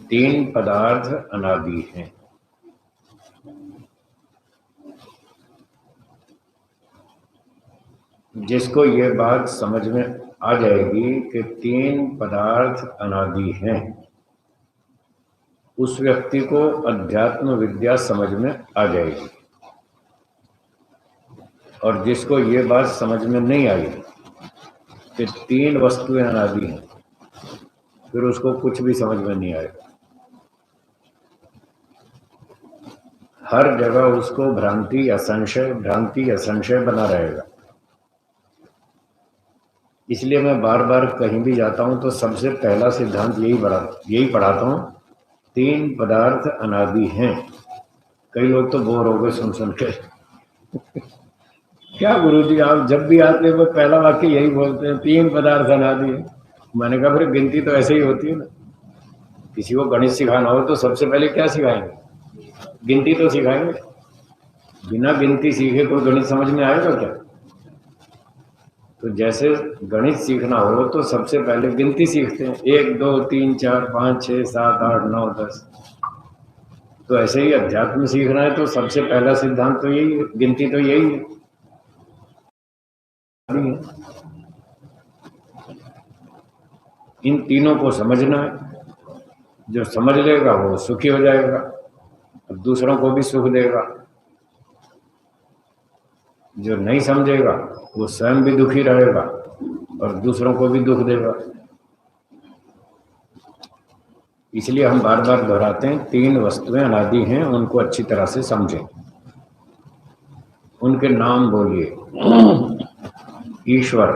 तीन पदार्थ अनादि हैं। जिसको ये बात समझ में आ जाएगी कि तीन पदार्थ अनादि हैं, उस व्यक्ति को अध्यात्म विद्या समझ में आ जाएगी। और जिसको ये बात समझ में नहीं आई कि तीन वस्तुएं अनादि हैं, फिर उसको कुछ भी समझ में नहीं आएगा। हर जगह उसको भ्रांति या संशय बना रहेगा। इसलिए मैं बार बार कहीं भी जाता हूं तो सबसे पहला सिद्धांत यही पढ़ाता हूं, तीन पदार्थ अनादि हैं। कई लोग तो बोर हो गए सुन के क्या गुरुजी आप जब भी आते हैं वो पहला वाक्य यही बोलते हैं, तीन पदार्थ अनादि हैं। मैंने कहा फिर गिनती तो ऐसे ही होती है ना। किसी को गणित सिखाना हो तो सबसे पहले क्या सिखाएंगे? गिनती तो सिखाएंगे। बिना गिनती सीखे कोई गणित समझ में आएगा क्या? तो जैसे गणित सीखना हो तो सबसे पहले गिनती सीखते हैं, 1 2 3 4 5 6 7 8 9 10। तो ऐसे ही अध्यात्म सीखना है तो सबसे पहला सिद्धांत तो यही है, गिनती तो यही है। इन तीनों को समझना है। जो समझ लेगा वो सुखी हो जाएगा और दूसरों को भी सुख देगा। जो नहीं समझेगा वो स्वयं भी दुखी रहेगा और दूसरों को भी दुख देगा। इसलिए हम बार बार दोहराते हैं, तीन वस्तुएं अनादि हैं, उनको अच्छी तरह से समझें। उनके नाम बोलिए, ईश्वर,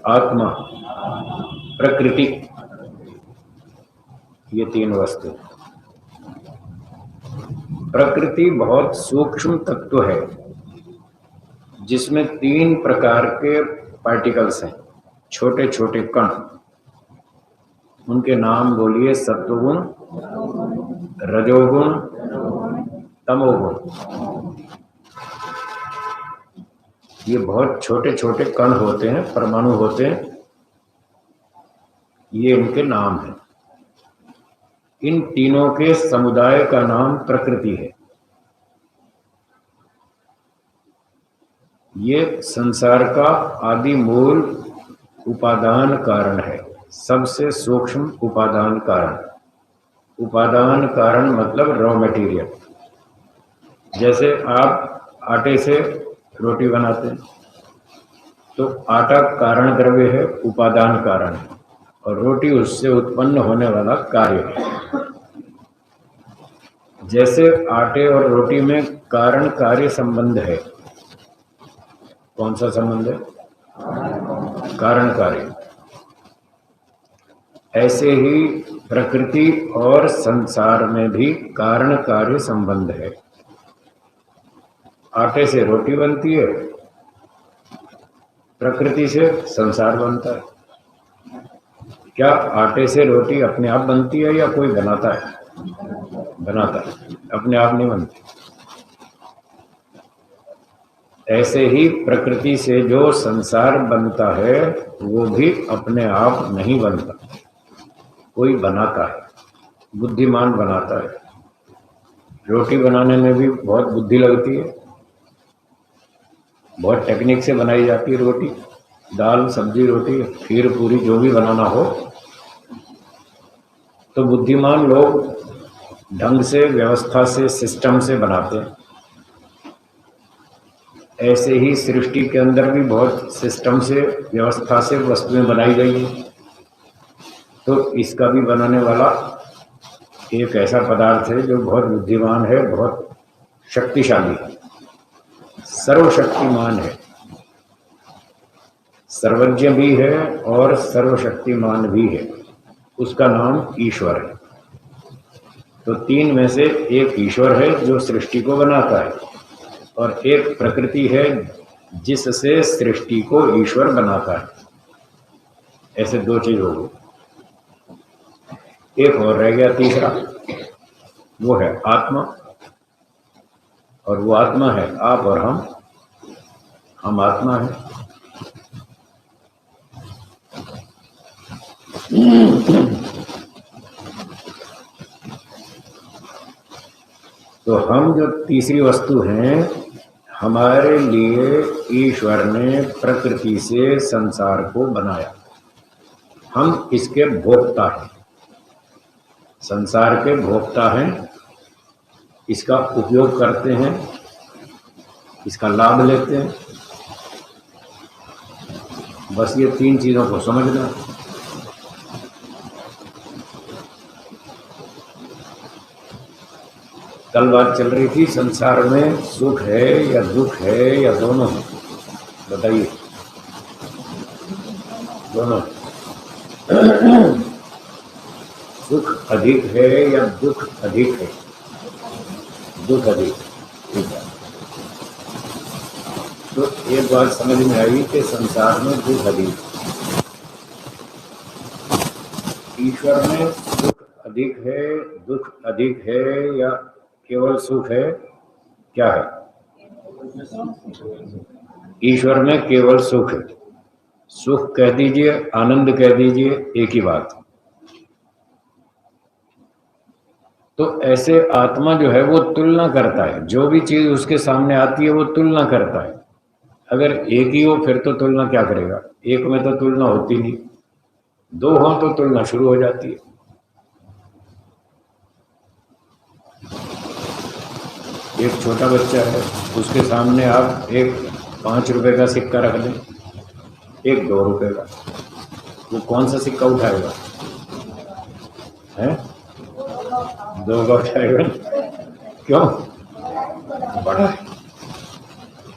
आत्मा, प्रकृति। ये तीन वस्तु। प्रकृति बहुत सूक्ष्म तत्व है जिसमें तीन प्रकार के पार्टिकल्स हैं, छोटे छोटे कण। उनके नाम बोलिए, सत्वगुण, रजोगुण, तमोगुण। ये बहुत छोटे छोटे कण होते हैं, परमाणु होते हैं। ये इनके नाम हैं। इन तीनों के समुदाय का नाम प्रकृति है। ये संसार का आदि मूल उपादान कारण है, सबसे सूक्ष्म उपादान कारण। उपादान कारण मतलब रॉ मटेरियल। जैसे आप आटे से रोटी बनाते हैं तो आटा कारण द्रव्य है, उपादान कारण है, और रोटी उससे उत्पन्न होने वाला कार्य है। जैसे आटे और रोटी में कारण कार्य संबंध है। कौन सा संबंध है? कारण कार्य। ऐसे ही प्रकृति और संसार में भी कारण कार्य संबंध है। आटे से रोटी बनती है, प्रकृति से संसार बनता है। क्या आटे से रोटी अपने आप बनती है या कोई बनाता है? बनाता है, अपने आप नहीं बनती। ऐसे ही प्रकृति से जो संसार बनता है वो भी अपने आप नहीं बनता, कोई बनाता है, बुद्धिमान बनाता है। रोटी बनाने में भी बहुत बुद्धि लगती है, बहुत टेक्निक से बनाई जाती है रोटी। दाल, सब्जी, रोटी, खीर, पूरी जो भी बनाना हो तो बुद्धिमान लोग ढंग से, व्यवस्था से, सिस्टम से बनाते हैं। ऐसे ही सृष्टि के अंदर भी बहुत सिस्टम से, व्यवस्था से वस्तुएं बनाई गई हैं। तो इसका भी बनाने वाला एक ऐसा पदार्थ है जो बहुत बुद्धिमान है, बहुत शक्तिशाली है, सर्वशक्तिमान है, सर्वज्ञ भी है और सर्वशक्तिमान भी है। उसका नाम ईश्वर है। तो तीन में से एक ईश्वर है जो सृष्टि को बनाता है, और एक प्रकृति है जिससे सृष्टि को ईश्वर बनाता है। ऐसे दो चीज हो गई। एक और रह गया तीसरा, वो है आत्मा। और वो आत्मा है आप और हम आत्मा है। तो हम जो तीसरी वस्तु हैं, हमारे लिए ईश्वर ने प्रकृति से संसार को बनाया, हम इसके भोक्ता हैं, संसार के भोक्ता हैं, इसका उपयोग करते हैं, इसका लाभ लेते हैं। बस ये तीन चीजों को समझना। कल बात चल रही थी, संसार में सुख है या दुख है या दोनों है, बताइए। दोनों। सुख अधिक है या दुख अधिक है? दुख अधिक। ठीक है, तो एक बात समझ में आई कि संसार में दुख अधिक, ईश्वर में सुख अधिक है, दुख अधिक है या केवल सुख है? क्या है? ईश्वर में केवल सुख है। सुख कह दीजिए, आनंद कह दीजिए, एक ही बात। तो ऐसे आत्मा जो है वो तुलना करता है, जो भी चीज उसके सामने आती है वो तुलना करता है। अगर एक ही हो फिर तो तुलना क्या करेगा, एक में तो तुलना होती नहीं, दो हो तो तुलना शुरू हो जाती है। एक छोटा बच्चा है, उसके सामने आप एक 5 रुपए का सिक्का रख दें, एक 2 रुपए का, वो कौन सा सिक्का उठाएगा? है 2 का उठाएगा। क्यों? बड़ा है।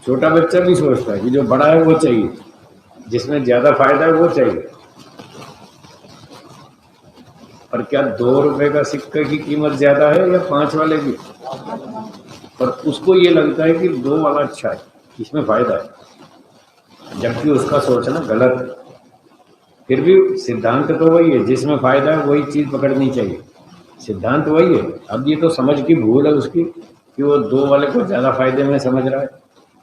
छोटा बच्चा भी सोचता है कि जो बड़ा है वो चाहिए, जिसमें ज्यादा फायदा है वो चाहिए। पर क्या 2 रुपए का सिक्के की कीमत ज्यादा है या 5 वाले की? पर उसको ये लगता है कि 2 वाला अच्छा है, इसमें फायदा है, जबकि उसका सोचना गलत है। फिर भी सिद्धांत तो वही है, जिसमें फायदा है वही चीज पकड़नी चाहिए, सिद्धांत वही है। अब ये तो समझ की भूल है उसकी कि वो 2 वाले को ज्यादा फायदे में समझ रहा है,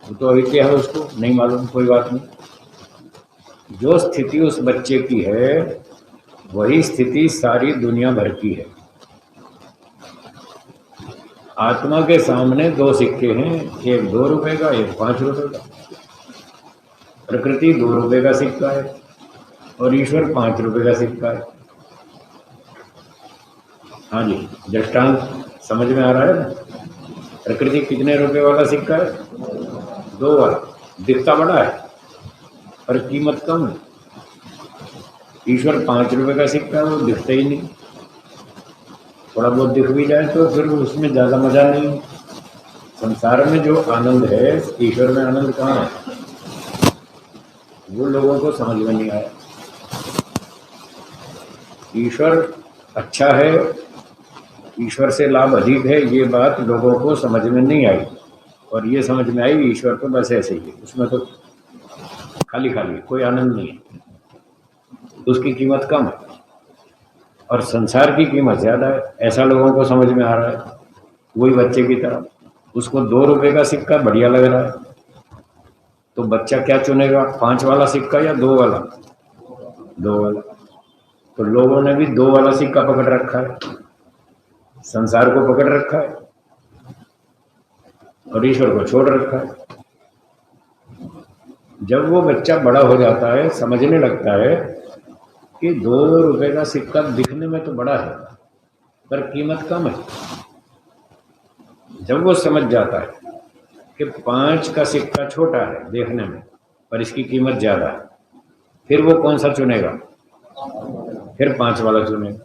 वो तो अभी क्या है उसको नहीं मालूम, कोई बात नहीं। जो स्थिति उस बच्चे की है वही स्थिति सारी दुनिया भर की है। आत्मा के सामने 2 सिक्के हैं, एक 2 रुपए का, एक 5 रुपए का। प्रकृति 2 रुपए का सिक्का है और ईश्वर 5 रुपए का सिक्का है। हाँ जी, दृष्टांत समझ में आ रहा है ना? प्रकृति कितने रुपए वाला सिक्का है? 2 वाला, दिखता बड़ा है पर कीमत कम है। ईश्वर 5 रुपए का सिक्का है, वो दिखता ही नहीं, थोड़ा बहुत दिख भी जाए तो फिर उसमें ज्यादा मजा नहीं। संसार में जो आनंद है, ईश्वर में आनंद कहाँ है? वो लोगों को समझ में नहीं आया। ईश्वर अच्छा है, ईश्वर से लाभ अधिक है, ये बात लोगों को समझ में नहीं आई। और ये समझ में आई ईश्वर तो बस ऐसे ही है, उसमें तो खाली खाली, कोई आनंद नहीं है, उसकी कीमत कम है और संसार की कीमत ज्यादा है, ऐसा लोगों को समझ में आ रहा है। वही बच्चे की तरह, उसको 2 रुपए का सिक्का बढ़िया लग रहा है, तो बच्चा क्या चुनेगा, 5 वाला सिक्का या 2 वाला? 2 वाला। तो लोगों ने भी 2 वाला सिक्का पकड़ रखा है, संसार को पकड़ रखा है और ईश्वर को छोड़ रखा है। जब वो बच्चा बड़ा हो जाता है, समझने लगता है कि 2 रुपए का सिक्का दिखने में तो बड़ा है पर कीमत कम है, जब वो समझ जाता है कि 5 का सिक्का छोटा है देखने में पर इसकी कीमत ज्यादा है, फिर वो कौन सा चुनेगा? फिर 5 वाला चुनेगा।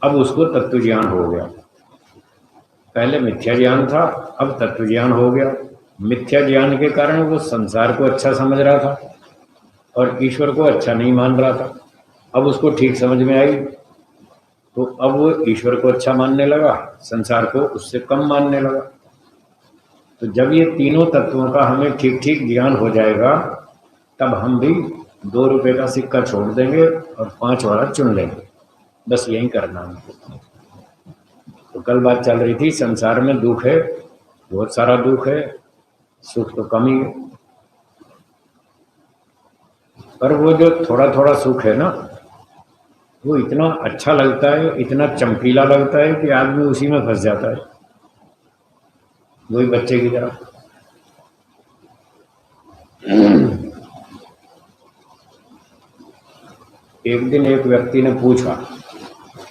अब उसको तत्व ज्ञान हो गया। पहले मिथ्या ज्ञान था, अब तत्व ज्ञान हो गया। मिथ्या ज्ञान के कारण वो संसार को अच्छा समझ रहा था और ईश्वर को अच्छा नहीं मान रहा था। अब उसको ठीक समझ में आई तो अब वो ईश्वर को अच्छा मानने लगा, संसार को उससे कम मानने लगा। तो जब ये तीनों तत्वों का हमें ठीक ठीक ज्ञान हो जाएगा, तब हम भी 2 रुपए का सिक्का छोड़ देंगे और 5 वाला चुन लेंगे। बस यही करना हमको। तो कल बात चल रही थी, संसार में दुख है, बहुत सारा दुख है, सुख तो कम ही है। पर वो जो थोड़ा थोड़ा सुख है ना, वो इतना अच्छा लगता है, इतना चमकीला लगता है कि आदमी उसी में फंस जाता है। वही बच्चे की तरह। एक दिन एक व्यक्ति ने पूछा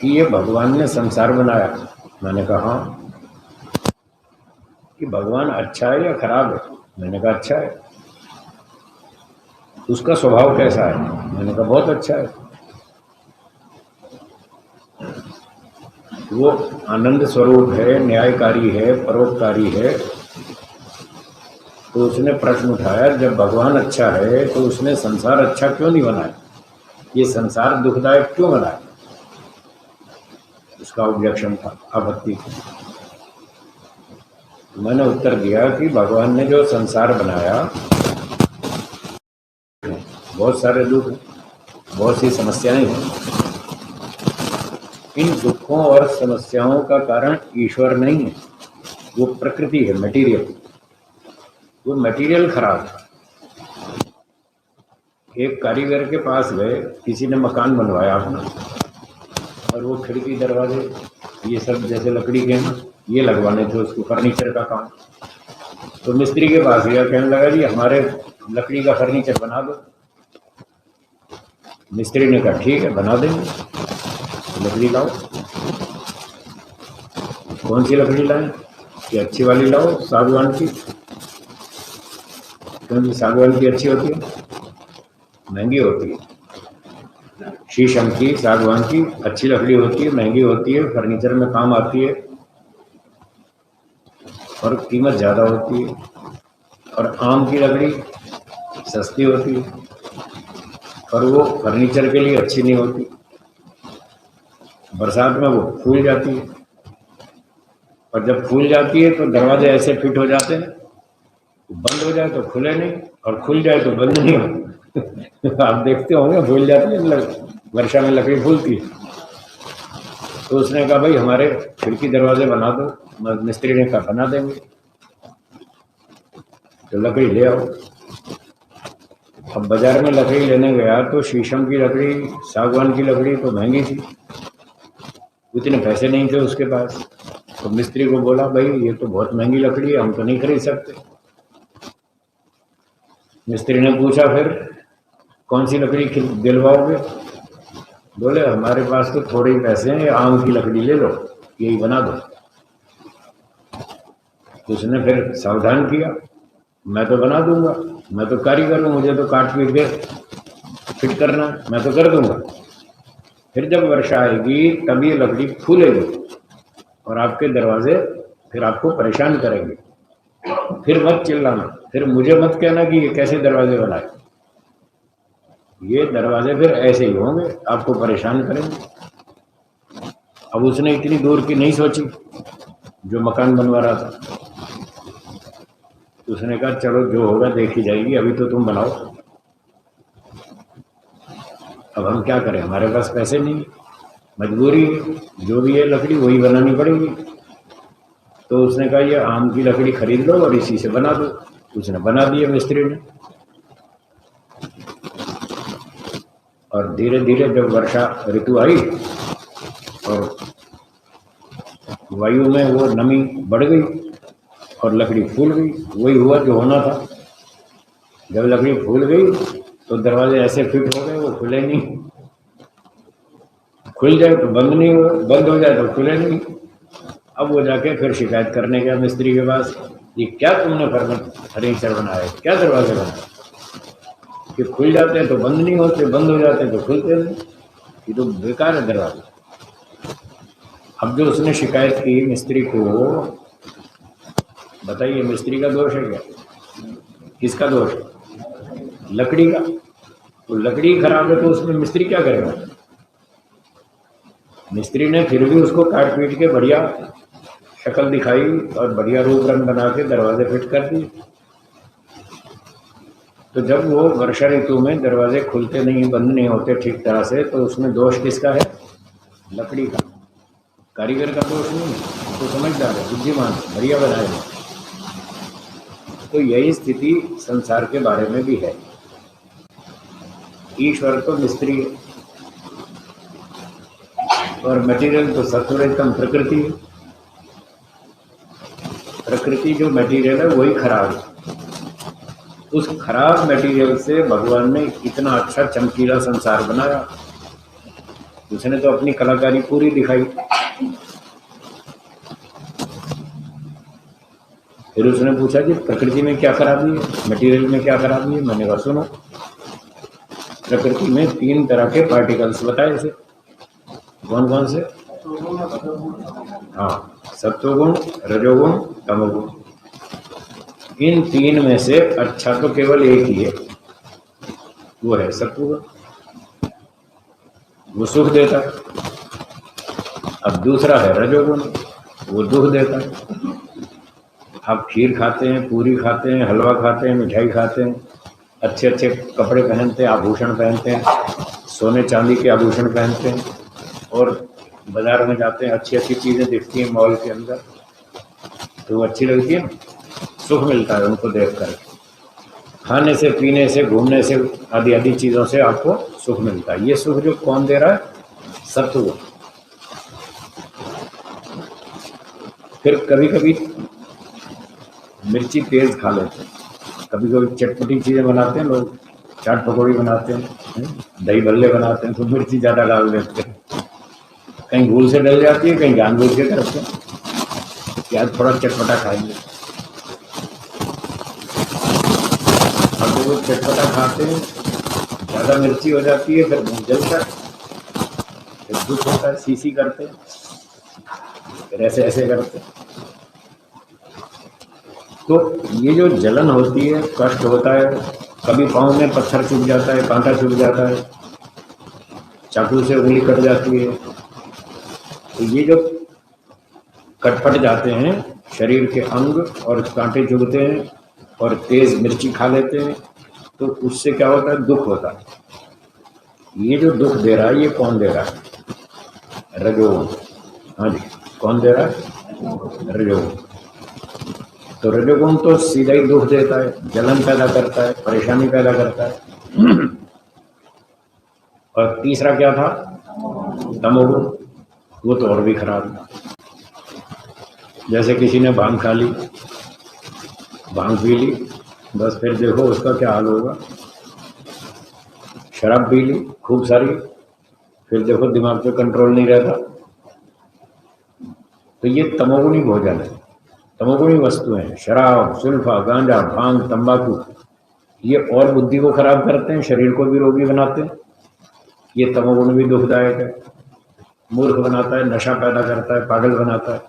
कि ये भगवान ने संसार बनाया। मैंने कहा हाँ। कि भगवान अच्छा है या खराब है? मैंने कहा अच्छा है। उसका स्वभाव कैसा है? मैंने कहा बहुत अच्छा है। वो आनंद स्वरूप है, न्यायकारी है, परोपकारी है। तो उसने प्रश्न उठाया, जब भगवान अच्छा है तो उसने संसार अच्छा क्यों नहीं बनाया? ये संसार दुखदायक क्यों बनाया? उसका ऑब्जेक्शन था, आपत्ति थी। मैंने उत्तर दिया कि भगवान ने जो संसार बनाया, बहुत सारे दुख, बहुत सी समस्याएं हैं। इन दुखों और समस्याओं का कारण ईश्वर नहीं है, वो प्रकृति है, मटेरियल। वो मटेरियल खराब है। एक कारीगर के पास गए, किसी ने मकान बनवाया अपना, और वो खिड़की दरवाजे ये सब जैसे लकड़ी के हैं ये लगवाने थे उसको, फर्नीचर का काम। तो मिस्त्री के पास गया, कहने लगा जी हमारे लकड़ी का फर्नीचर बना दो। मिस्त्री ने कहा ठीक है बना देंगे, लकड़ी लाओ। कौन सी लकड़ी लाएं? कि अच्छी वाली लाओ, सागवान की। क्योंकि सागवान की अच्छी होती है, महंगी होती है। शीशम की, सागवान की अच्छी लकड़ी होती है, महंगी होती है, फर्नीचर में काम आती है और कीमत ज़्यादा होती है। और आम की लकड़ी सस्ती होती है और वो फर्नीचर के लिए अच्छी नहीं होती। बरसात में वो फूल जाती है, और जब फूल जाती है तो दरवाजे ऐसे फिट हो जाते हैं, बंद हो जाए तो खुले नहीं, और खुल जाए तो बंद नहीं हो। आप देखते होंगे फूल जाती है, वर्षा में लकड़ी फूलती है। तो उसने कहा भाई हमारे खिड़की दरवाजे बना दो। मिस्त्री ने कहा बना देंगे। तो लकड़ी ले आओ। अब बाजार में लकड़ी लेने गया तो शीशम की लकड़ी, सागवान की लकड़ी तो महंगी थी, उतने पैसे नहीं थे उसके पास। तो मिस्त्री को बोला भाई ये तो बहुत महंगी लकड़ी है, हम तो नहीं खरीद सकते। मिस्त्री ने पूछा फिर कौन सी लकड़ी दिलवाओगे? बोले हमारे पास तो थोड़े ही पैसे हैं, आम की लकड़ी ले लो, यही बना दो। तो उसने फिर सावधान किया, मैं तो बना दूंगा, मैं तो कारीगर हूँ, मुझे तो काट पीट के फिट करना, मैं तो कर दूंगा। फिर जब वर्षा आएगी तब ये लकड़ी फूलेगी और आपके दरवाजे फिर आपको परेशान करेंगे। फिर मत चिल्लाना, फिर मुझे मत कहना कि ये कैसे दरवाजे बनाए। ये दरवाजे फिर ऐसे ही होंगे, आपको परेशान करेंगे। अब उसने इतनी दूर की नहीं सोची जो मकान बनवा रहा था। उसने कहा चलो जो होगा देखी जाएगी, अभी तो तुम बनाओ। अब हम क्या करें, हमारे पास पैसे नहीं, मजबूरी है, जो भी है लकड़ी वही बनानी पड़ेगी। तो उसने कहा ये आम की लकड़ी खरीद लो और इसी से बना दो। उसने बना दिया मिस्त्री ने। और धीरे धीरे जब वर्षा ऋतु आई और वायु में वो नमी बढ़ गई और लकड़ी फूल गई, वही हुआ जो होना था। जब लकड़ी फूल गई तो दरवाजे ऐसे फिट हो गए, वो खुले नहीं। खुल जाए तो बंद नहीं हो, बंद हो जाए तो खुले नहीं। अब वो जाके फिर शिकायत करने गया मिस्त्री के पास, ये क्या तुमने फर्नीचर बनाया, क्या दरवाजे बनाए कि खुल जाते हैं तो बंद नहीं होते, बंद हो जाते हैं तो खुलते नहीं, ये तो बेकार है दरवाजे। अब जो उसने शिकायत की मिस्त्री को, बताइए मिस्त्री का दोष है क्या? किसका दोष है? लकड़ी का। तो लकड़ी खराब है तो उसमें मिस्त्री क्या करेगा? मिस्त्री ने फिर भी उसको काट पीट के बढ़िया शक्ल दिखाई और बढ़िया रूप रंग बना के दरवाजे फिट कर दिए। तो जब वो वर्षा ऋतु में दरवाजे खुलते नहीं, बंद नहीं होते ठीक तरह से, तो उसमें दोष किसका है? लकड़ी का। कारीगर का दोष नहीं है, तो समझदार है, बुद्धिमान, बढ़िया बनाएगा। तो यही स्थिति संसार के बारे में भी है। ईश्वर तो मिस्त्री है और मटेरियल तो सत्वरहितम प्रकृति है। प्रकृति जो मटेरियल है वही खराब है। उस खराब मटेरियल से भगवान ने इतना अच्छा चमकीला संसार बनाया। उसने तो अपनी कलाकारी पूरी दिखाई। फिर उसने पूछा कि प्रकृति में क्या खराबी है, मटेरियल में क्या खराबी है। मैंने कहा सुनो, प्रकृति में 3 तरह के पार्टिकल्स बताए थे। कौन कौन से? हाँ, सत्वगुण, रजोगुण, तमोगुण। इन 3 में से अच्छा तो केवल एक ही है, वो है सत्वगुण, वो सुख देता है। अब दूसरा है रजोगुण, वो दुख देता है। आप खीर खाते हैं, पूरी खाते हैं, हलवा खाते हैं, मिठाई खाते हैं, अच्छे अच्छे कपड़े पहनते हैं, आभूषण पहनते हैं, सोने चांदी के आभूषण पहनते हैं, और बाजार में जाते हैं, अच्छी अच्छी चीज़ें दिखती हैं मॉल के अंदर, तो वो अच्छी लगती है ना, सुख मिलता है उनको देख कर। खाने से, पीने से, घूमने से, आदि आदि चीज़ों से आपको सुख मिलता है। ये सुख जो कौन दे रहा है? सत्व। फिर कभी कभी मिर्ची तेज खा लेते हैं, कभी कभी चटपटी चीज़ें बनाते हैं लोग, चाट पकौड़ी बनाते हैं, दही भल्ले बनाते हैं, तो मिर्ची ज़्यादा डाल देते हैं। कहीं भूल से डल जाती है, कहीं जानबूझ के करते हैं कि आज थोड़ा चटपटा खाएंगे। अब वो चटपटा खाते हैं, ज़्यादा मिर्ची हो जाती है, फिर मुँह जलता है, फिर दुख होता है, सी करते हैं, फिर ऐसे ऐसे करते हैं। तो ये जो जलन होती है, कष्ट होता है, कभी पाँव में पत्थर चुभ जाता है, कांटा चुभ जाता है, चाकू से उंगली कट जाती है, तो ये जो कटपट जाते हैं शरीर के अंग और कांटे चुभते हैं और तेज मिर्ची खा लेते हैं, तो उससे क्या होता है? दुख होता है। ये जो दुख दे रहा है, ये कौन दे रहा है? रजोगुण। हाँ जी, कौन दे रहा है? रजोगुण। तो रजोगुण तो सीधा ही दुख देता है, जलन पैदा करता है, परेशानी पैदा करता है। और तीसरा क्या था? तमोगुण। वो तो और भी खराब है। जैसे किसी ने भांग खा ली, भांग पी ली, बस फिर देखो उसका क्या हाल होगा। शराब पी ली खूब सारी, फिर देखो दिमाग पे कंट्रोल नहीं रहता। तो ये तमोगुणी भोजन है, तमोगुणी वस्तुएं हैं। शराब, सुल्फा, गांजा, भांग, तंबाकू, ये और बुद्धि को खराब करते हैं, शरीर को भी रोगी बनाते हैं। ये तमोगुण भी दुखदायक है, मूर्ख बनाता है, नशा पैदा करता है, पागल बनाता है।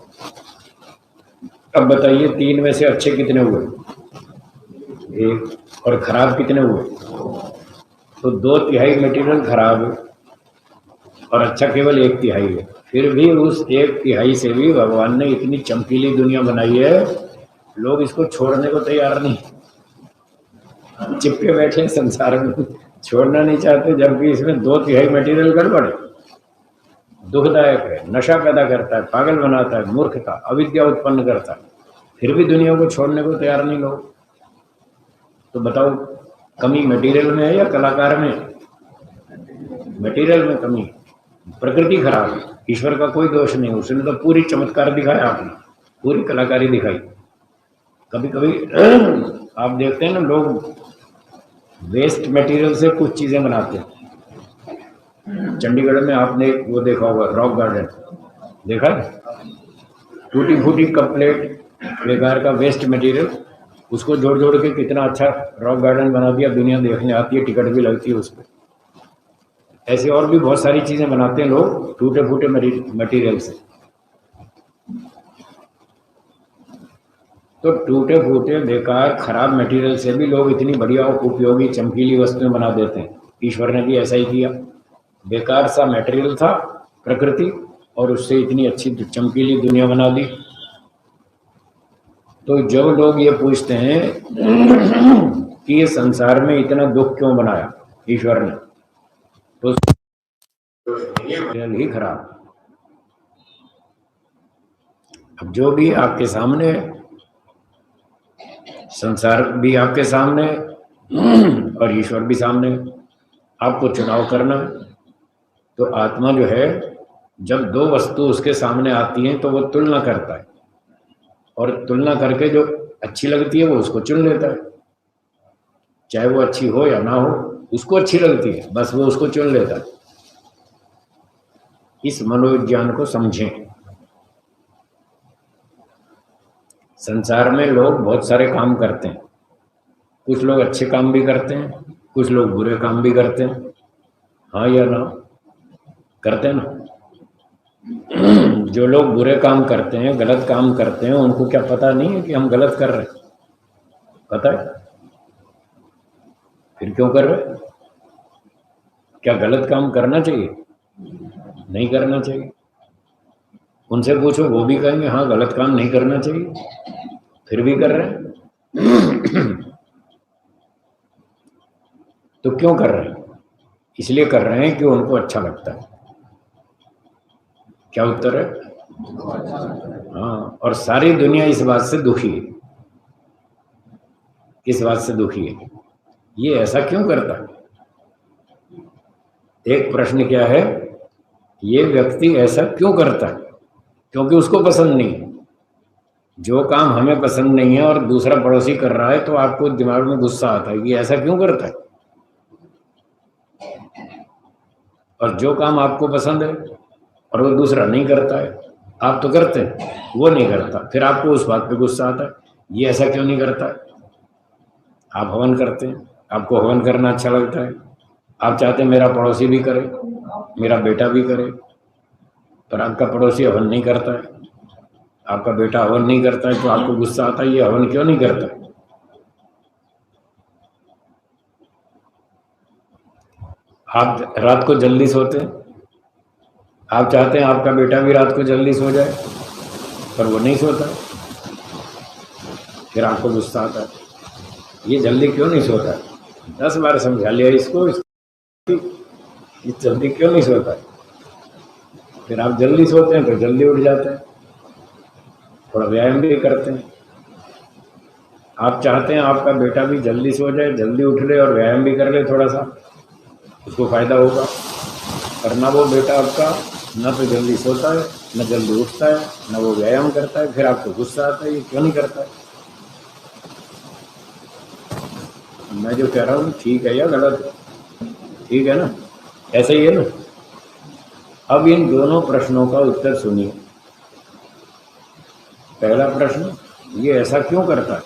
अब बताइए 3 में से अच्छे कितने हुए? 1। और खराब कितने हुए? तो 2/3 मटेरियल खराब है और अच्छा केवल 1/3 है। फिर भी उस 1/3 से भी भगवान ने इतनी चमकीली दुनिया बनाई है, लोग इसको छोड़ने को तैयार नहीं, चिपके बैठे संसार में, छोड़ना नहीं चाहते, जबकि इसमें 2/3 मटेरियल गड़बड़ है, दुखदायक है, नशा पैदा करता है, पागल बनाता है, मूर्खता, अविद्या उत्पन्न करता है। फिर भी दुनिया को छोड़ने को तैयार नहीं लोग। तो बताओ, कमी मटेरियल में है या कलाकार में? मटेरियल में कमी। प्रकृति खराब है, ईश्वर का कोई दोष नहीं, उसने तो पूरी चमत्कार दिखाया, आपने पूरी कलाकारी दिखाई। कभी कभी आप देखते हैं ना, लोग वेस्ट मटेरियल से कुछ चीजें बनाते हैं। चंडीगढ़ में आपने वो देखा होगा, रॉक गार्डन देखा है? टूटी फूटी कप प्लेट, बेकार का वेस्ट मटेरियल, उसको जोड़ जोड़ के कितना अच्छा रॉक गार्डन बना दिया, दुनिया देखने आती है, टिकट भी लगती है उस पर। ऐसे और भी बहुत सारी चीजें बनाते हैं लोग टूटे फूटे मटेरियल से। तो टूटे फूटे बेकार खराब मटेरियल से भी लोग इतनी बढ़िया उपयोगी चमकीली वस्तुएं बना देते हैं। ईश्वर ने भी ऐसा ही किया, बेकार सा मटेरियल था प्रकृति, और उससे इतनी अच्छी चमकीली दुनिया बना दी। तो जब लोग ये पूछते हैं कि ये संसार में इतना दुख क्यों बनाया ईश्वर ने, तो ही खराब। अब जो भी आपके सामने, संसार भी आपके सामने और ईश्वर भी सामने, आपको चुनाव करना। तो आत्मा जो है, जब 2 वस्तु उसके सामने आती हैं तो वो तुलना करता है और तुलना करके जो अच्छी लगती है वो उसको चुन लेता है, चाहे वो अच्छी हो या ना हो, उसको अच्छी लगती है, बस वो उसको चुन लेता है। इस मनोविज्ञान को समझें। संसार में लोग बहुत सारे काम करते हैं, कुछ लोग अच्छे काम भी करते हैं, कुछ लोग बुरे काम भी करते हैं। हाँ या ना? करते हैं ना? जो लोग बुरे काम करते हैं, गलत काम करते हैं, उनको क्या पता नहीं है कि हम गलत कर रहे हैं? पता है। फिर क्यों कर रहे हैं? क्या गलत काम करना चाहिए? नहीं करना चाहिए। उनसे पूछो, वो भी कहेंगे हाँ गलत काम नहीं करना चाहिए, फिर भी कर रहे हैं। तो क्यों कर रहे हैं? इसलिए कर रहे हैं कि उनको अच्छा लगता है। क्या उत्तर है? हाँ, और सारी दुनिया इस बात से दुखी है। किस बात से दुखी है? ये ऐसा क्यों करता है? एक प्रश्न क्या है, ये व्यक्ति ऐसा क्यों करता है? क्योंकि उसको पसंद नहीं है। जो काम हमें पसंद नहीं है और दूसरा पड़ोसी कर रहा है तो आपको दिमाग में गुस्सा आता है कि ऐसा क्यों करता है। और जो काम आपको पसंद है और वो दूसरा नहीं करता है, आप तो करते हैं, वो नहीं करता, फिर आपको उस बात पे गुस्सा आता है, ये ऐसा क्यों नहीं करता है। आप हवन करते हैं, आपको हवन करना अच्छा लगता है, आप चाहते हैं मेरा पड़ोसी भी करे, मेरा बेटा भी करे, पर आपका पड़ोसी हवन नहीं करता है, आपका बेटा हवन नहीं करता है, तो आपको गुस्सा आता है, ये हवन क्यों नहीं करता है। आप रात को जल्दी सोते हैं, आप चाहते हैं आपका बेटा भी रात को जल्दी सो जाए, पर वो नहीं सोता, फिर आपको गुस्सा आता है, ये जल्दी क्यों नहीं सोता है। 10 बार समझा लिया इसको, ये जल्दी क्यों नहीं सोता है। फिर आप जल्दी सोते हैं तो जल्दी उठ जाते हैं, थोड़ा व्यायाम भी करते हैं। आप चाहते हैं आपका बेटा भी जल्दी सो जाए, जल्दी उठ ले और व्यायाम भी कर ले, थोड़ा सा उसको फायदा होगा। पर ना वो बेटा आपका न तो जल्दी सोता है, न जल्दी उठता है, न वो व्यायाम करता है, फिर आपको गुस्सा आता है, ये क्यों नहीं करता है। मैं जो कह रहा हूँ ठीक है या गलत? ठीक है ना? ऐसा ही है ना? अब इन दोनों प्रश्नों का उत्तर सुनिए। पहला प्रश्न, ये ऐसा क्यों करता है।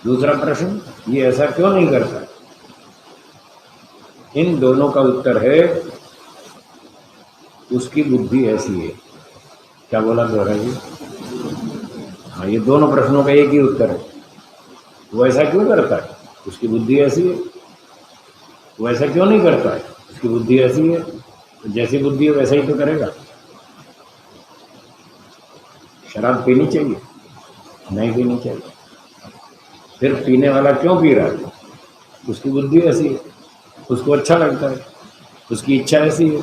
दूसरा प्रश्न, ये ऐसा क्यों नहीं करता है। इन दोनों का उत्तर है उसकी बुद्धि ऐसी है। क्या बोला दोहरा जी? हाँ, ये दोनों प्रश्नों का एक ही उत्तर है। वो ऐसा क्यों करता है, उसकी बुद्धि ऐसी है। वो ऐसा क्यों नहीं करता है, उसकी बुद्धि ऐसी है। तो जैसी बुद्धि है वैसा ही तो करेगा। शराब पीनी चाहिए? नहीं पीनी चाहिए। फिर पीने वाला क्यों पी रहा है, उसकी बुद्धि ऐसी है, उसको अच्छा लगता है, उसकी इच्छा ऐसी है।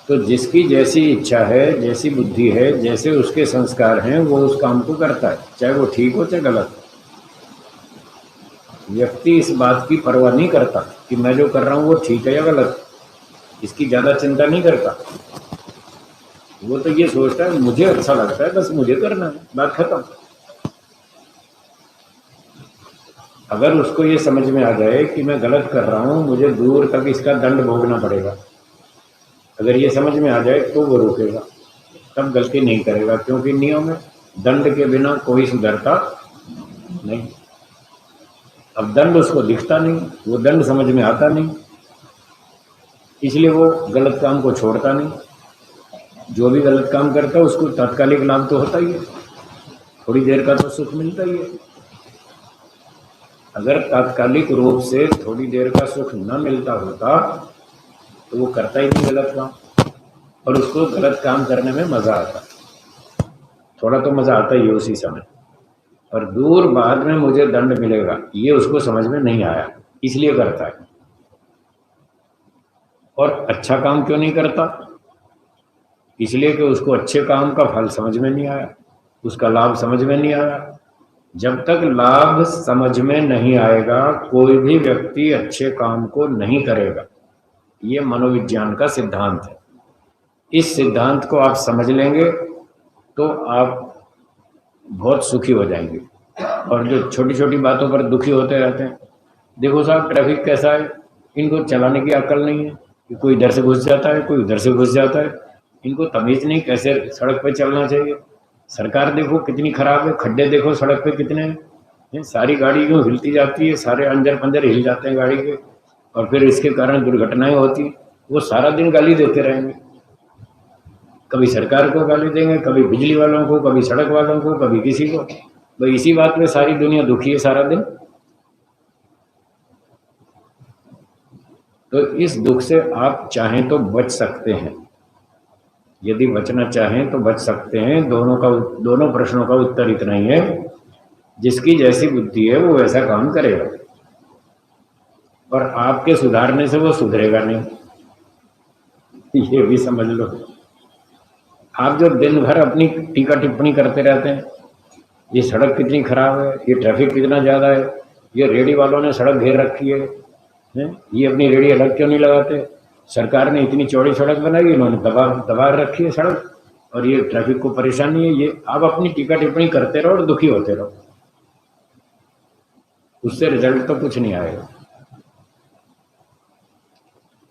तो जिसकी जैसी इच्छा है, जैसी बुद्धि है, जैसे उसके संस्कार हैं, वो उस काम को करता है, चाहे वो ठीक हो चाहे गलत। व्यक्ति इस बात की परवाह नहीं करता कि मैं जो कर रहा हूँ वो ठीक है या गलत, इसकी ज्यादा चिंता नहीं करता। वो तो ये सोचता है मुझे अच्छा लगता है, बस मुझे करना है, बात खत्म। अगर उसको ये समझ में आ जाए कि मैं गलत कर रहा हूँ, मुझे दूर तक इसका दंड भोगना पड़ेगा, अगर ये समझ में आ जाए तो वो रुकेगा, तब गलती नहीं करेगा। क्योंकि नियम है, दंड के बिना कोई सुधरता नहीं। अब दंड उसको दिखता नहीं, वो दंड समझ में आता नहीं, इसलिए वो गलत काम को छोड़ता नहीं। जो भी गलत काम करता है उसको तात्कालिक लाभ तो होता ही है, थोड़ी देर का तो सुख मिलता ही है। अगर तात्कालिक रूप से थोड़ी देर का सुख न मिलता होता तो वो करता ही नहीं गलत काम, और उसको गलत काम करने में मजा आता। थोड़ा तो मजा आता ही है उसी समय, पर दूर बाद में मुझे दंड मिलेगा ये उसको समझ में नहीं आया, इसलिए करता है। और अच्छा काम क्यों नहीं करता? इसलिए कि उसको अच्छे काम का फल समझ में नहीं आया, उसका लाभ समझ में नहीं आया। जब तक लाभ समझ में नहीं आएगा, कोई भी व्यक्ति अच्छे काम को नहीं करेगा। ये मनोविज्ञान का सिद्धांत है। इस सिद्धांत को आप समझ लेंगे तो आप बहुत सुखी हो जाएंगे। और जो छोटी छोटी बातों पर दुखी होते रहते हैं, देखो साहब ट्रैफिक कैसा है, इनको चलाने की अकल नहीं है कि कोई इधर से घुस जाता है, कोई उधर से घुस जाता है, इनको तमीज नहीं कैसे सड़क पे चलना चाहिए। सरकार देखो कितनी खराब है, खड्डे देखो सड़क पे कितने हैं, सारी गाड़ी क्यों हिलती जाती है, सारे अंजर पंजर हिल जाते हैं गाड़ी के, और फिर इसके कारण दुर्घटनाएं होती। वो सारा दिन गाली देते रहेंगे, कभी सरकार को गाली देंगे, कभी बिजली वालों को, कभी सड़क वालों को, कभी किसी को। भाई इसी बात में सारी दुनिया दुखी है सारा दिन। तो इस दुख से आप चाहें तो बच सकते हैं, यदि बचना चाहें तो बच सकते हैं। दोनों प्रश्नों का उत्तर इतना ही है, जिसकी जैसी बुद्धि है वो वैसा काम करेगा, और आपके सुधारने से वो सुधरेगा नहीं, ये भी समझ लो। आप जो दिन भर अपनी टीका टिप्पणी करते रहते हैं, ये सड़क कितनी खराब है, ये ट्रैफिक कितना ज्यादा है, ये रेडी वालों ने सड़क घेर रखी है, ये अपनी रेडी अलग क्यों नहीं लगाते, सरकार ने इतनी चौड़ी सड़क बनाई, इन्होंने दबा रखी है सड़क, और ये ट्रैफिक को परेशानी है, ये आप अपनी टीका टिप्पणी करते रहो और दुखी होते रहो, उससे रिजल्ट तो कुछ नहीं आएगा,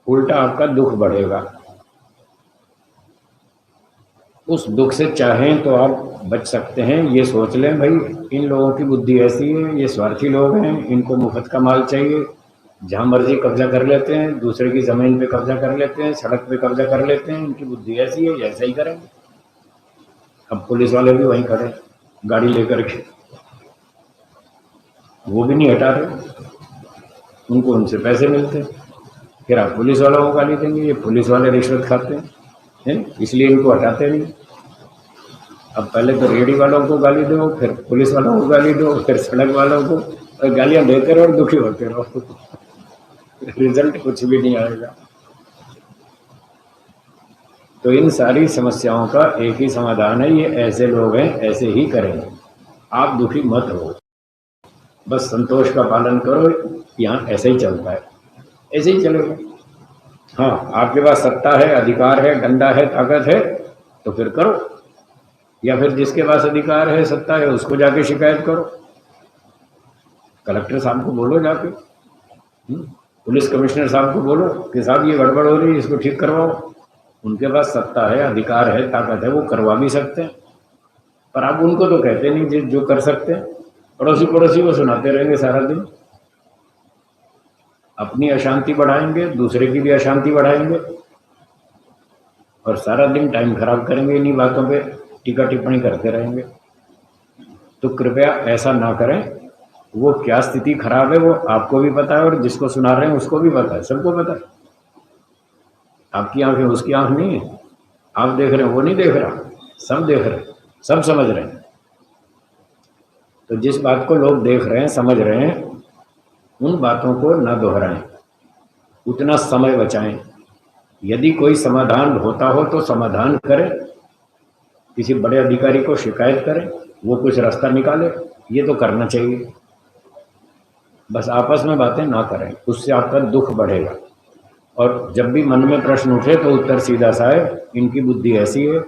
उल्टा आपका दुख बढ़ेगा। उस दुख से चाहें तो आप बच सकते हैं। ये सोच लें भाई इन लोगों की बुद्धि ऐसी है, ये स्वार्थी लोग हैं, इनको मुफ्त का माल चाहिए, जहां मर्जी कब्जा कर लेते हैं, दूसरे की जमीन पे कब्जा कर लेते हैं, सड़क पे कब्जा कर लेते हैं, इनकी बुद्धि ऐसी है, ऐसा ही करेंगे। अब पुलिस वाले भी वहीं खड़े गाड़ी लेकर के, वो भी नहीं हटा रहे, उनको उनसे पैसे मिलते हैं, फिर आप पुलिस वालों को गाली देंगे, ये पुलिस वाले रिश्वत खाते हैं, इसलिए इनको हटाते नहीं। अब पहले तो रेडी वालों को गाली दो, फिर पुलिस वालों को गाली दो, फिर सड़क वालों को, और गालियां देते रहो और दुखी होते रहो, रिजल्ट कुछ भी नहीं आएगा। तो इन सारी समस्याओं का एक ही समाधान है, ये ऐसे लोग हैं ऐसे ही करेंगे, आप दुखी मत हो, बस संतोष का पालन करो, यहाँ ऐसे ही चलता है, ऐसे ही चलेगा। हाँ आपके पास सत्ता है, अधिकार है, डंडा है, ताकत है, तो फिर करो, या फिर जिसके पास अधिकार है, सत्ता है, उसको जाके शिकायत करो, कलेक्टर साहब को बोलो जाके, पुलिस कमिश्नर साहब को बोलो कि साहब ये गड़बड़ हो रही है, इसको ठीक करवाओ। उनके पास सत्ता है, अधिकार है, ताकत है, वो करवा भी सकते हैं, पर आप उनको तो कहते नहीं जो कर सकते हैं। पड़ोसी को सुनाते रहेंगे सारा दिन, अपनी अशांति बढ़ाएंगे, दूसरे की भी अशांति बढ़ाएंगे, और सारा दिन टाइम खराब करेंगे, इन्हीं बातों पे टीका टिप्पणी करते रहेंगे। तो कृपया ऐसा ना करें। वो क्या स्थिति खराब है वो आपको भी पता है, और जिसको सुना रहे हैं उसको भी पता है, सबको पता है। आपकी आंखें उसकी आंख नहीं है, आप देख रहे हैं वो नहीं देख रहा, सब देख रहे हैं, सब समझ रहे हैं। तो जिस बात को लोग देख रहे हैं, समझ रहे हैं, उन बातों को न दोहराएं, उतना समय बचाएं। यदि कोई समाधान होता हो तो समाधान करें, किसी बड़े अधिकारी को शिकायत करें, वो कुछ रास्ता निकाले, ये तो करना चाहिए। बस आपस में बातें ना करें, उससे आपका दुख बढ़ेगा। और जब भी मन में प्रश्न उठे तो उत्तर सीधा सा है, इनकी बुद्धि ऐसी है,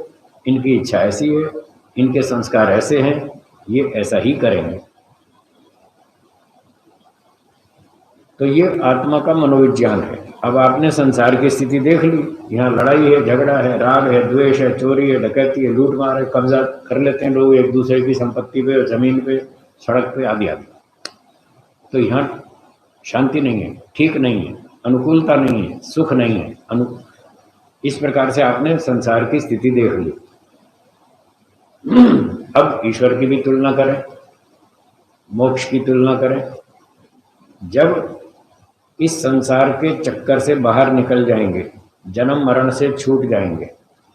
इनकी इच्छा ऐसी है, इनके संस्कार ऐसे हैं, ये ऐसा ही करेंगे। तो ये आत्मा का मनोविज्ञान है। अब आपने संसार की स्थिति देख ली, यहाँ लड़ाई है, झगड़ा है, राग है, द्वेष है, चोरी है, डकैती है, लूटमार है, कब्जा कर लेते हैं लोग एक दूसरे की संपत्ति पे, जमीन पे, सड़क पे, आदि आदि। तो यहाँ शांति नहीं है, ठीक नहीं है, अनुकूलता नहीं है, सुख नहीं है। इस प्रकार से आपने संसार की स्थिति देख ली। अब ईश्वर की भी तुलना करें, मोक्ष की तुलना करें। जब इस संसार के चक्कर से बाहर निकल जाएंगे, जन्म मरण से छूट जाएंगे,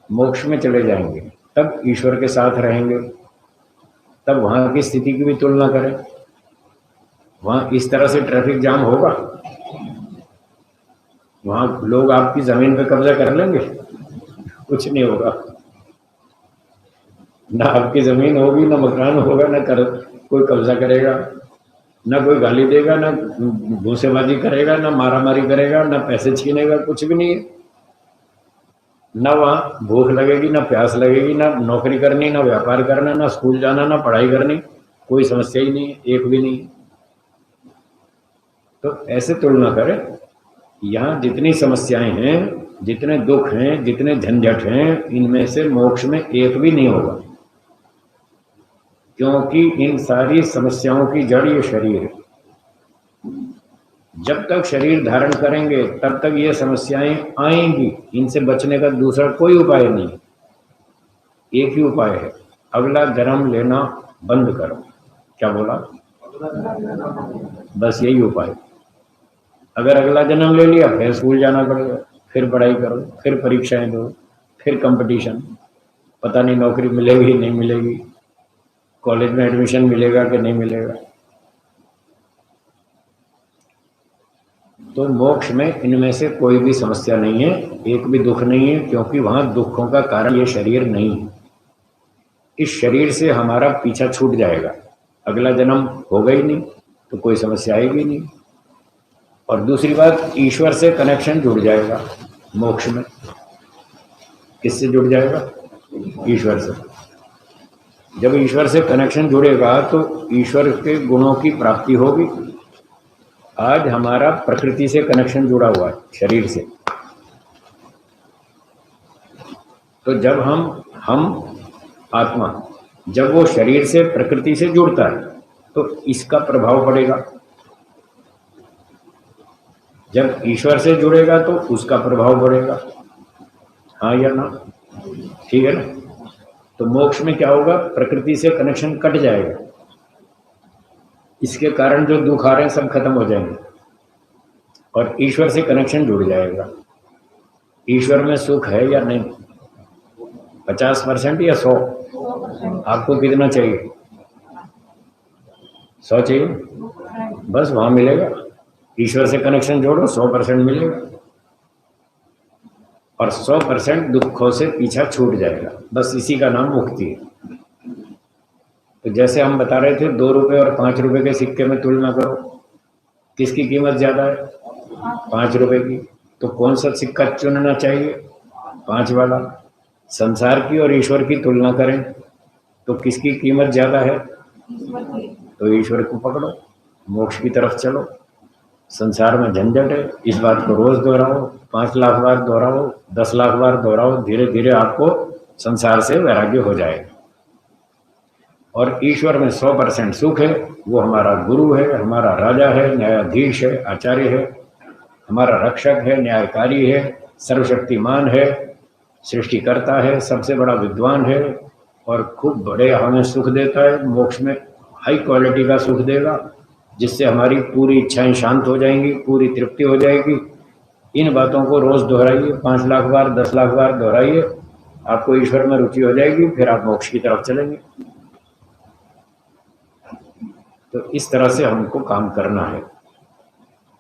मोक्ष में चले जाएंगे, तब ईश्वर के साथ रहेंगे। तब वहां की स्थिति की भी तुलना करें, वहां इस तरह से ट्रैफिक जाम होगा, वहां लोग आपकी जमीन पे कब्जा कर लेंगे, कुछ नहीं होगा, ना आपकी जमीन होगी, ना मकान होगा, ना कोई कब्जा करेगा, ना कोई गाली देगा, ना भूसेबाजी करेगा, ना मारामारी करेगा, ना पैसे छीनेगा, कुछ भी नहीं है। ना वहाँ भूख लगेगी, ना प्यास लगेगी, ना नौकरी करनी, ना व्यापार करना, ना स्कूल जाना, ना पढ़ाई करनी, कोई समस्या ही नहीं, एक भी नहीं। तो ऐसे तुलना करें, यहाँ जितनी समस्याएं हैं, जितने दुख हैं, जितने झंझट हैं, इनमें से मोक्ष में एक भी नहीं होगा, क्योंकि इन सारी समस्याओं की जड़ ये शरीर है। जब तक शरीर धारण करेंगे तब तक ये समस्याएं आएंगी, इनसे बचने का दूसरा कोई उपाय नहीं। एक ही उपाय है, अगला जन्म लेना बंद करो। क्या बोला? बस यही उपाय। अगर अगला जन्म ले लिया, फिर स्कूल जाना पड़ेगा, फिर पढ़ाई करो, फिर परीक्षाएं दो, फिर कंपटीशन, पता नहीं नौकरी मिलेगी नहीं मिलेगी, कॉलेज में एडमिशन मिलेगा कि नहीं मिलेगा। तो मोक्ष में इनमें से कोई भी समस्या नहीं है, एक भी दुख नहीं है, क्योंकि वहां दुखों का कारण ये शरीर नहीं है। इस शरीर से हमारा पीछा छूट जाएगा, अगला जन्म होगा ही नहीं, तो कोई समस्या आएगी नहीं। और दूसरी बात, ईश्वर से कनेक्शन जुड़ जाएगा मोक्ष में। किससे जुड़ जाएगा? ईश्वर से। जब ईश्वर से कनेक्शन जुड़ेगा तो ईश्वर के गुणों की प्राप्ति होगी। आज हमारा प्रकृति से कनेक्शन जुड़ा हुआ है, शरीर से। तो जब हम आत्मा जब वो शरीर से प्रकृति से जुड़ता है तो इसका प्रभाव पड़ेगा। जब ईश्वर से जुड़ेगा तो उसका प्रभाव पड़ेगा। हाँ या ना? ठीक है ना? तो मोक्ष में क्या होगा? प्रकृति से कनेक्शन कट जाएगा, इसके कारण जो दुख आ रहे हैं सब खत्म हो जाएंगे, और ईश्वर से कनेक्शन जुड़ जाएगा। ईश्वर में सुख है या नहीं? 50% या 100? आपको कितना चाहिए? 100 चाहिए? बस वहां मिलेगा। ईश्वर से कनेक्शन जोड़ो, 100% मिलेगा, और 100% दुखों से पीछा छूट जाएगा। बस इसी का नाम मुक्ति है। तो जैसे हम बता रहे थे, 2 रुपए और 5 रुपए के सिक्के में तुलना करो, किसकी कीमत ज्यादा है? 5 रुपए की। तो कौन सा सिक्का चुनना चाहिए? 5 वाला। संसार की और ईश्वर की तुलना करें तो किसकी कीमत ज्यादा है? तो ईश्वर को पकड़ो, मोक्ष की तरफ चलो। संसार में झंझट है, इस बात को रोज दोहराओ, 5 लाख बार दोहराओ, 10 लाख बार दोहराओ, धीरे धीरे आपको संसार से वैराग्य हो जाएगा। और ईश्वर में 100% सुख है। वो हमारा गुरु है, हमारा राजा है, न्यायाधीश है, आचार्य है, हमारा रक्षक है, न्यायकारी है, सर्वशक्तिमान है, सृष्टिकर्ता है, सबसे बड़ा विद्वान है, और खूब बड़े हमें सुख देता है। मोक्ष में हाई क्वालिटी का सुख देगा, जिससे हमारी पूरी इच्छाएं शांत हो जाएंगी, पूरी तृप्ति हो जाएगी। इन बातों को रोज दोहराइए, 5 लाख बार, 10 लाख बार दोहराइए, आपको ईश्वर में रुचि हो जाएगी, फिर आप मोक्ष की तरफ चलेंगे। तो इस तरह से हमको काम करना है।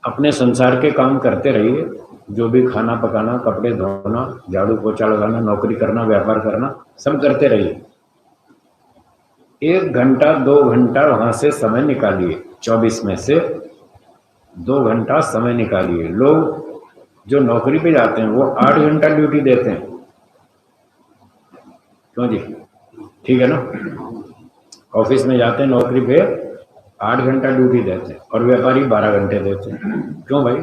अपने संसार के काम करते रहिए, जो भी खाना पकाना, कपड़े धोना, झाड़ू पोछा लगाना, नौकरी करना, व्यापार करना, सब करते रहिए। 1 घंटा 2 घंटा वहां से समय निकालिए, 24 में से 2 घंटा समय निकालिए। लोग जो नौकरी पे जाते हैं वो 8 घंटा ड्यूटी देते हैं। क्यों जी? ठीक है ना? ऑफिस में जाते हैं नौकरी पे, 8 घंटा ड्यूटी देते हैं, और व्यापारी 12 घंटे देते हैं। क्यों भाई?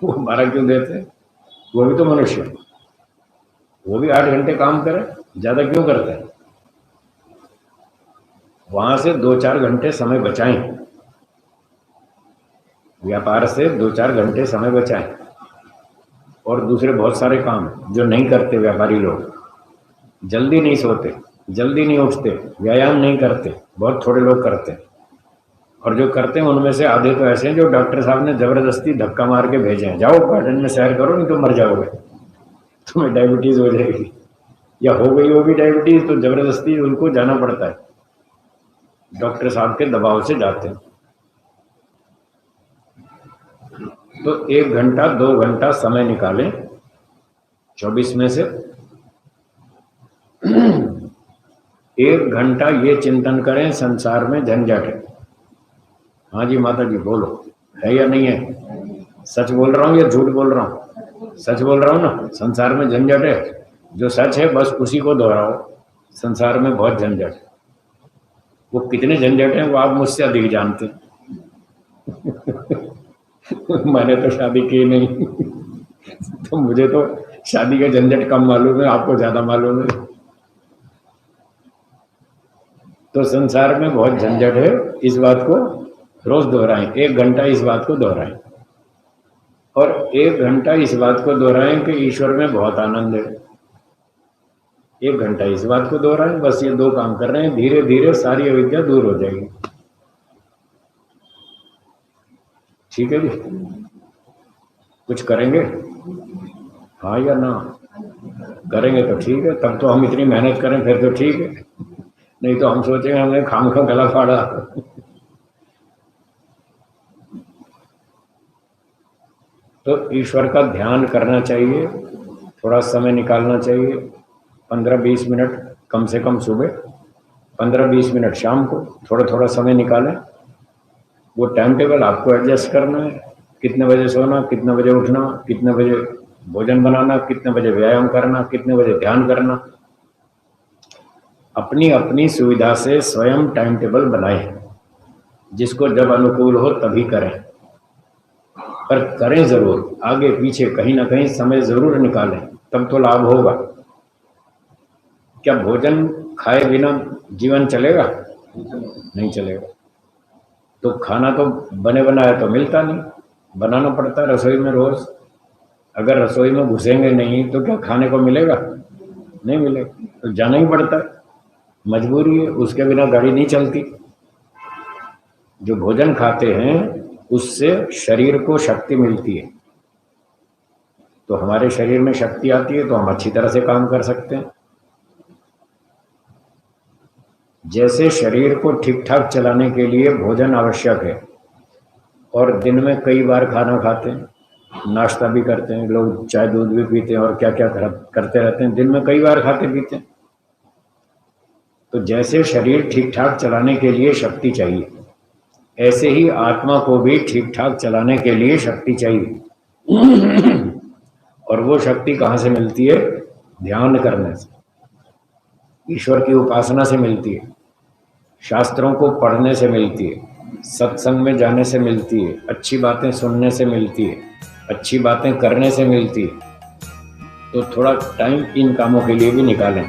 वो 12 क्यों देते हैं? वो भी तो मनुष्य है, वो भी 8 घंटे काम करे, ज्यादा क्यों करते हैं? वहां से 2-4 घंटे समय बचाएं, व्यापार से 2-4 घंटे समय बचाएं। और दूसरे बहुत सारे काम जो नहीं करते व्यापारी लोग, जल्दी नहीं सोते, जल्दी नहीं उठते, व्यायाम नहीं करते, बहुत थोड़े लोग करते हैं। और जो करते हैं उनमें से आधे तो ऐसे हैं जो डॉक्टर साहब ने जबरदस्ती धक्का मार के भेजे हैं, जाओ गार्डन में सैर करो, नहीं तो मर जाओगे, तुम्हें डायबिटीज हो जाएगी, या हो गई होगी डायबिटीज, तो जबरदस्ती उनको जाना पड़ता है, डॉक्टर साहब के दबाव से जाते हैं। तो 1 घंटा 2 घंटा समय निकालें 24 में से। 1 घंटा ये चिंतन करें, संसार में झंझट है। हाँ जी माता जी बोलो, है या नहीं है? सच बोल रहा हूँ या झूठ बोल रहा हूँ? सच बोल रहा हूँ ना? संसार में झंझट है, जो सच है बस उसी को दोहराओ। संसार में बहुत झंझट है, वो कितने झंझट हैं वो आप मुझसे अधिक जानते हैं। मैंने तो शादी की नहीं तो मुझे तो शादी का झंझट कम मालूम है, आपको ज्यादा मालूम है। तो संसार में बहुत झंझट है, इस बात को रोज दोहराएं, 1 घंटा इस बात को दोहराएं, और 1 घंटा इस बात को दोहराएं कि ईश्वर में बहुत आनंद है। 1 घंटा इस बात को दोहराएं, बस ये 2 काम कर रहे हैं, धीरे धीरे सारी अविद्या दूर हो जाएगी। ठीक है जी, कुछ करेंगे? हाँ या ना? करेंगे तो ठीक है, तब तो हम इतनी मेहनत करें फिर तो ठीक है, नहीं तो हम सोचेंगे हमने खामखा गला फाड़ा। तो ईश्वर का ध्यान करना चाहिए, थोड़ा समय निकालना चाहिए, 15-20 मिनट कम से कम सुबह, 15-20 मिनट शाम को, थोड़ा थोड़ा समय निकालें। वो टाइम टेबल आपको एडजस्ट करना है, कितने बजे सोना, कितने बजे उठना, कितने बजे भोजन बनाना, कितने बजे व्यायाम करना, कितने बजे ध्यान करना। अपनी अपनी सुविधा से स्वयं टाइम टेबल बनाएं, जिसको जब अनुकूल हो तभी करें, पर करें जरूर, आगे पीछे कहीं ना कहीं समय जरूर निकालें, तब तो लाभ होगा। क्या भोजन खाए बिना जीवन चलेगा? नहीं चलेगा। तो खाना तो बने बनाया तो मिलता नहीं, बनाना पड़ता है रसोई में रोज। अगर रसोई में घुसेंगे नहीं तो क्या खाने को मिलेगा? नहीं मिलेगा, तो जाना ही पड़ता है, मजबूरी है, उसके बिना गाड़ी नहीं चलती। जो भोजन खाते हैं उससे शरीर को शक्ति मिलती है, तो हमारे शरीर में शक्ति आती है तो हम अच्छी तरह से काम कर सकते हैं। जैसे शरीर को ठीक ठाक चलाने के लिए भोजन आवश्यक है, और दिन में कई बार खाना खाते हैं, नाश्ता भी करते हैं लोग, चाय दूध भी पीते हैं और क्या क्या करते रहते हैं, दिन में कई बार खाते पीते हैं। तो जैसे शरीर ठीक ठाक चलाने के लिए शक्ति चाहिए, ऐसे ही आत्मा को भी ठीक ठाक चलाने के लिए शक्ति चाहिए। और वो शक्ति कहाँ से मिलती है? ध्यान करने से, ईश्वर की उपासना से मिलती है, शास्त्रों को पढ़ने से मिलती है, सत्संग में जाने से मिलती है, अच्छी बातें सुनने से मिलती है, अच्छी बातें करने से मिलती है। तो थोड़ा टाइम इन कामों के लिए भी निकालें।